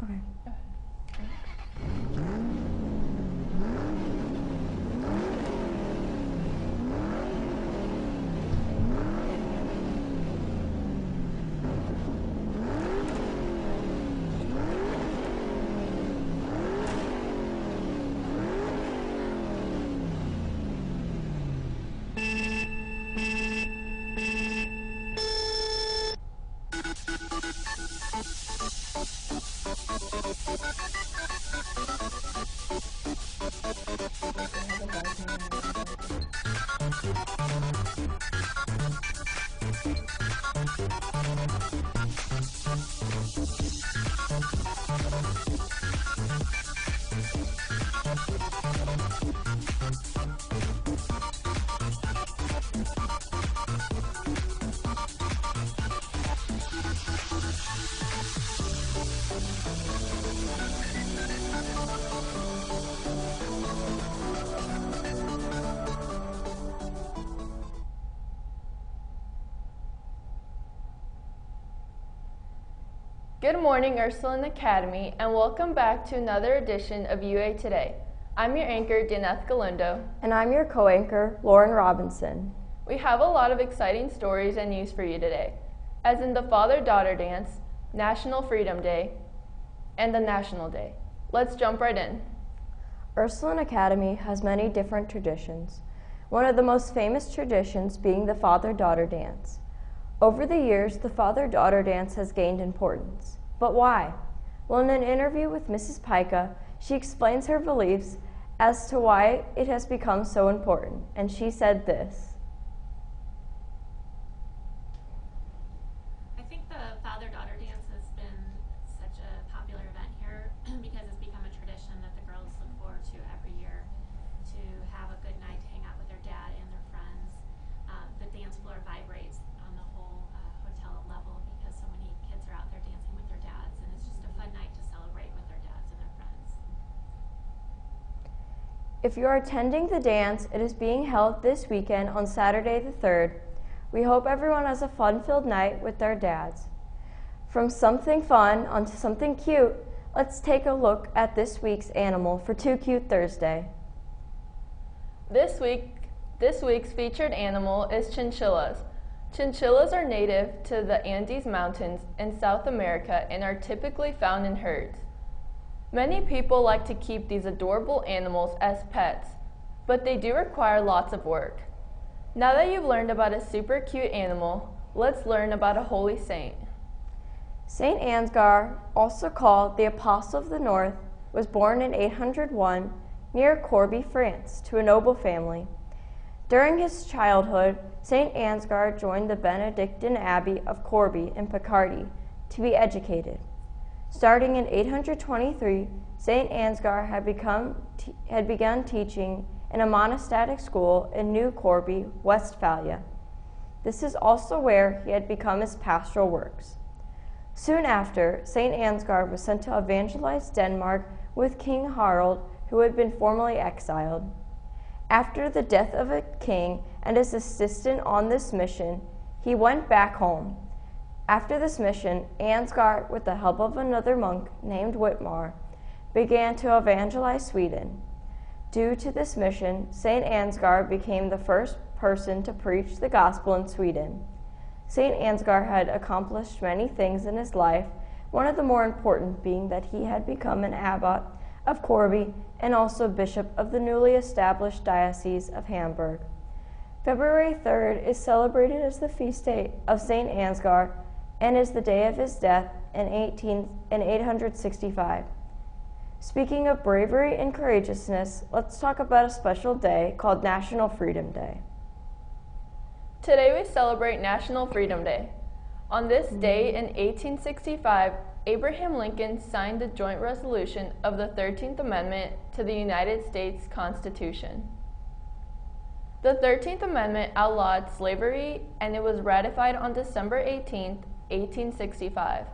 Okay. Good morning, Ursuline Academy, and welcome back to another edition of UA Today. I'm your anchor, Dineth Galindo. And I'm your co-anchor, Lauren Robinson. We have a lot of exciting stories and news for you today, as in the Father-Daughter Dance, National Freedom Day, and the National Day. Let's jump right in. Ursuline Academy has many different traditions, one of the most famous traditions being the Father-Daughter Dance. Over the years, the Father-Daughter Dance has gained importance. But why? Well, in an interview with Mrs. Pica, she explains her beliefs as to why it has become so important, and she said this. I think the Father-Daughter Dance has been such a popular event here because it's become a tradition that the girls look forward to every year to have a good night to hang out with their dad and their friends. The dance floor vibrates on the whole hotel level because so many kids are out there dancing with their dads, and it's just a fun night to celebrate with their dads and their friends. If you are attending the dance, it is being held this weekend on Saturday the 3rd. We hope everyone has a fun-filled night with their dads. From something fun onto something cute, let's take a look at this week's animal for Too Cute Thursday. This week's featured animal is chinchillas. Chinchillas are native to the Andes Mountains in South America and are typically found in herds. Many people like to keep these adorable animals as pets, but they do require lots of work. Now that you've learned about a super cute animal, let's learn about a holy saint. Saint Ansgar, also called the Apostle of the North, was born in 801 near Corbie, France, to a noble family. During his childhood, Saint Ansgar joined the Benedictine Abbey of Corbie in Picardy to be educated. Starting in 823, Saint Ansgar had begun teaching in a monastic school in New Corbie, Westphalia. This is also where he had become his pastoral works. Soon after, Saint Ansgar was sent to evangelize Denmark with King Harald, who had been formerly exiled. After the death of a king and his assistant on this mission, he went back home. After this mission, Ansgar, with the help of another monk named Whitmar, began to evangelize Sweden. Due to this mission, Saint Ansgar became the first person to preach the gospel in Sweden. Saint Ansgar had accomplished many things in his life, one of the more important being that he had become an abbot of Corbie and also bishop of the newly established Diocese of Hamburg. February 3rd is celebrated as the feast day of Saint Ansgar and is the day of his death in 865. Speaking of bravery and courageousness, let's talk about a special day called National Freedom Day. Today we celebrate National Freedom Day. On this day in 1865, Abraham Lincoln signed the joint resolution of the 13th Amendment to the United States Constitution. The 13th Amendment outlawed slavery, and it was ratified on December 18, 1865.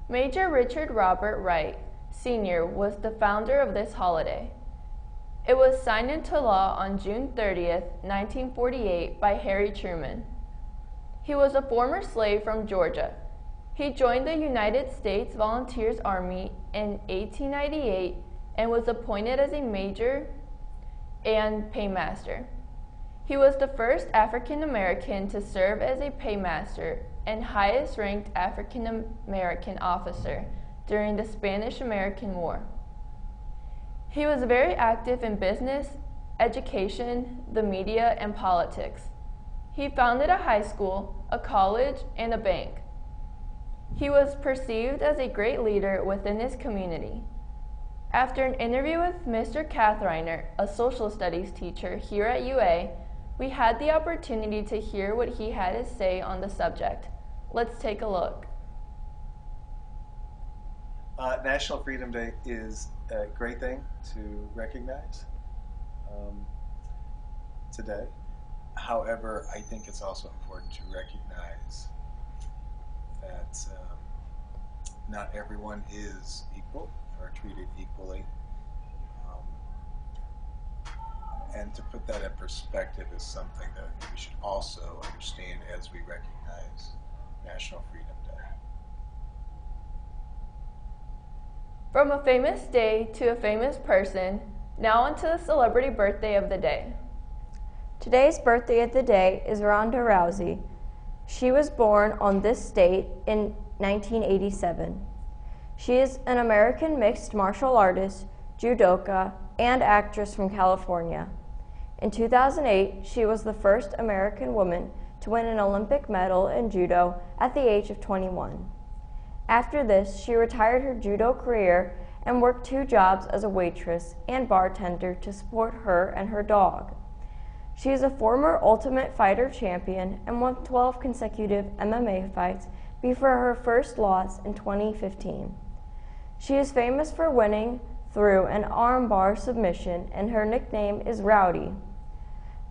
Major Richard Robert Wright, Sr. was the founder of this holiday. It was signed into law on June 30, 1948 by Harry Truman. He was a former slave from Georgia. He joined the United States Volunteers Army in 1898 and was appointed as a major and paymaster. He was the first African American to serve as a paymaster and highest ranked African American officer during the Spanish-American War. He was very active in business, education, the media, and politics. He founded a high school, a college, and a bank. He was perceived as a great leader within his community. After an interview with Mr. Kathreiner, a social studies teacher here at UA, we had the opportunity to hear what he had to say on the subject. Let's take a look. National Freedom Day is a great thing to recognize today. However, I think it's also important to recognize that not everyone is equal or treated equally. And to put that in perspective is something that we should also understand as we recognize National Freedom Day. From a famous day to a famous person, now onto the celebrity birthday of the day. Today's birthday of the day is Ronda Rousey. She was born on this date in 1987. She is an American mixed martial artist, judoka, and actress from California. In 2008, she was the first American woman to win an Olympic medal in judo at the age of 21. After this, she retired her judo career and worked 2 jobs as a waitress and bartender to support her and her dog. She is a former Ultimate Fighter champion and won 12 consecutive MMA fights before her first loss in 2015. She is famous for winning through an armbar submission, and her nickname is Rowdy.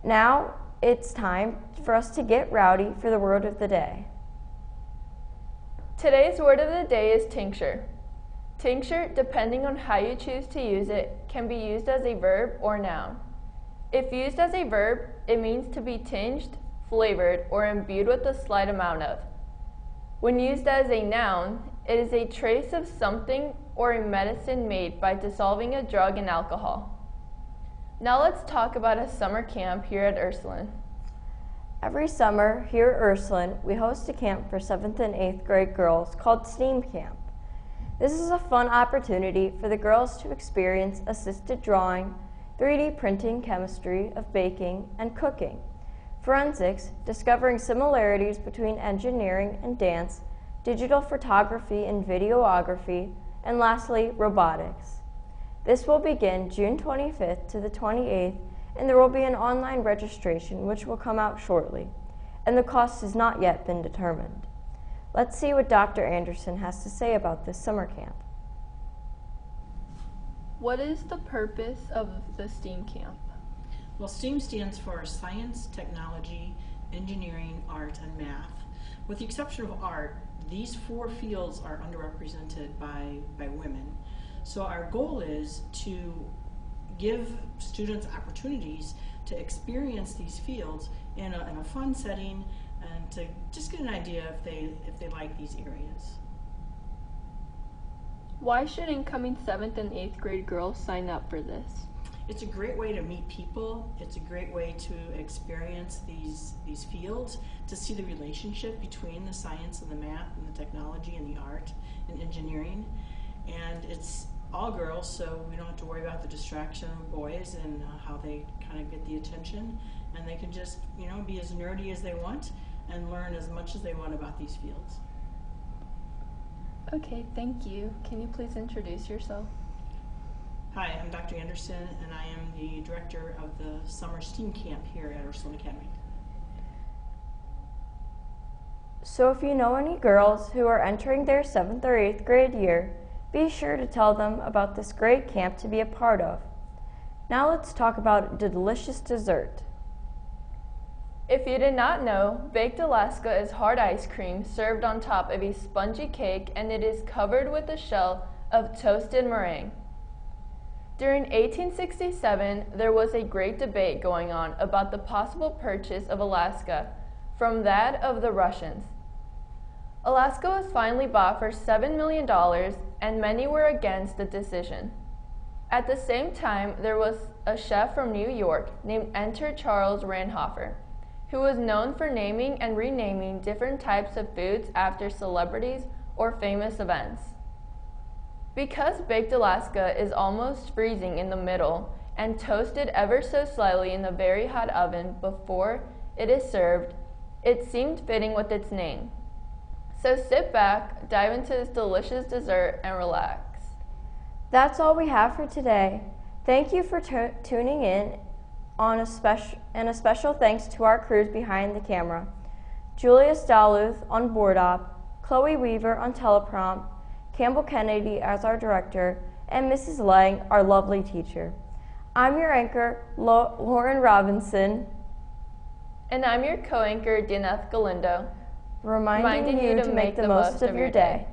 Now it's time for us to get rowdy for the word of the day. Today's word of the day is tincture. Tincture, depending on how you choose to use it, can be used as a verb or noun. If used as a verb, it means to be tinged, flavored, or imbued with a slight amount of. When used as a noun, it is a trace of something or a medicine made by dissolving a drug in alcohol. Now let's talk about a summer camp here at Ursuline. Every summer here at Ursuline, we host a camp for 7th and 8th grade girls called STEAM Camp. This is a fun opportunity for the girls to experience assisted drawing, 3D printing, chemistry, of baking, and cooking, forensics, discovering similarities between engineering and dance, digital photography and videography, and lastly, robotics. This will begin June 25th to the 28th, and there will be an online registration which will come out shortly, and the cost has not yet been determined. Let's see what Dr. Anderson has to say about this summer camp. What is the purpose of the STEAM camp? Well, STEAM stands for science, technology, engineering, art, and math. With the exception of art, these 4 fields are underrepresented by women. So our goal is to give students opportunities to experience these fields in a fun setting and to just get an idea if they like these areas. Why should incoming 7th and 8th grade girls sign up for this? It's a great way to meet people. It's a great way to experience these fields, to see the relationship between the science and the math and the technology and the art and engineering. And it's all girls, so we don't have to worry about the distraction of boys and how they kind of get the attention. And they can just, be as nerdy as they want and learn as much as they want about these fields. Okay, thank you. Can you please introduce yourself? Hi, I'm Dr. Anderson, and I am the director of the Summer STEAM Camp here at Ursuline Academy. So if you know any girls who are entering their 7th or 8th grade year, be sure to tell them about this great camp to be a part of. Now let's talk about the delicious dessert. If you did not know, Baked Alaska is hard ice cream served on top of a spongy cake, and it is covered with a shell of toasted meringue. During 1867, there was a great debate going on about the possible purchase of Alaska from that of the Russians. Alaska was finally bought for $7 million, and many were against the decision. At the same time, there was a chef from New York named Enter Charles Ranhofer, who was known for naming and renaming different types of foods after celebrities or famous events. Because baked Alaska is almost freezing in the middle and toasted ever so slightly in a very hot oven before it is served, it seemed fitting with its name. So sit back, dive into this delicious dessert, and relax. That's all we have for today. Thank you for tuning in, and a special thanks to our crews behind the camera. Julius Daluth on board op, Chloe Weaver on teleprompt, Campbell Kennedy as our director, and Mrs. Lang, our lovely teacher. I'm your anchor, Lauren Robinson. And I'm your co-anchor, Dineth Galindo. Reminding you to make the most of your day.